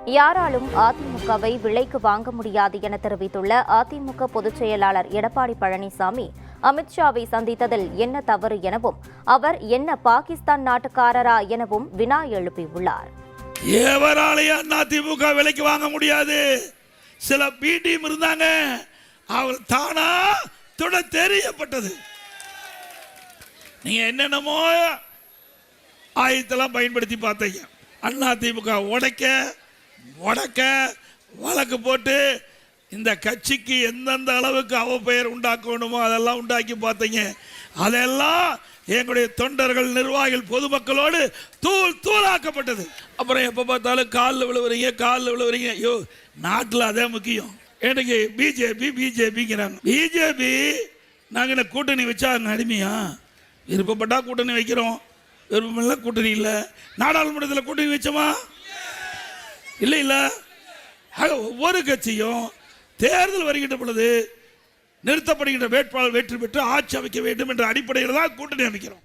யாராலும் அதிமுகவை விலைக்கு வாங்க முடியாது என தெரிவித்துள்ள அதிமுக பொதுச் செயலாளர் எடப்பாடி பழனிசாமி அமித்ஷாவை சந்தித்ததில் என்ன தவறு எனவும் அவர் என்ன பாகிஸ்தான் நாட்டுக்காரரா எனவும் வினா எழுப்பியுள்ளார். எவராலையும் அதிமுக விலைக்கு வாங்க முடியாது. சில பிடிஎம் இருந்தாங்க, அவர் தானா தொட தெரியப்பட்டது. நீங்க என்னென்னமோ ஆயுதத்தெல்லாம் பயன்படுத்தி பார்த்தீங்க. அதிமுக உடைக்க வழக்கு போட்டு இந்த கட்சிக்கு எந்தெந்த அளவுக்கு அவப்பெயர் உண்டாக்கணுமோ அதெல்லாம் உண்டாக்கி பார்த்தீங்க. அதெல்லாம் எங்களுடைய தொண்டர்கள், நிர்வாகிகள், பொதுமக்களோடு தூளாக்கப்பட்டது. அப்புறம் எப்போ பார்த்தாலும் காலில் விழுவுறீங்க. ஐயோ, நாட்டில் அதே முக்கியம். எனக்கு பிஜேபிங்கிறாங்க. பிஜேபி நாங்கள் என்ன கூட்டணி வச்சா அடிமையா? விருப்பப்பட்டா கூட்டணி வைக்கிறோம், விருப்பமில்லை கூட்டணி இல்லை. நாடாளுமன்றத்தில் கூட்டணி வச்சோமா? இல்லை. ஒவ்வொரு கட்சியும் தேர்தல் வருகின்ற பொழுது நிறுத்தப்படுகின்ற வேட்பாளர் வெற்றி பெற்று ஆட்சி அமைக்க வேண்டும் என்ற அடிப்படையில் தான் கூட்டணி அமைக்கிறோம்.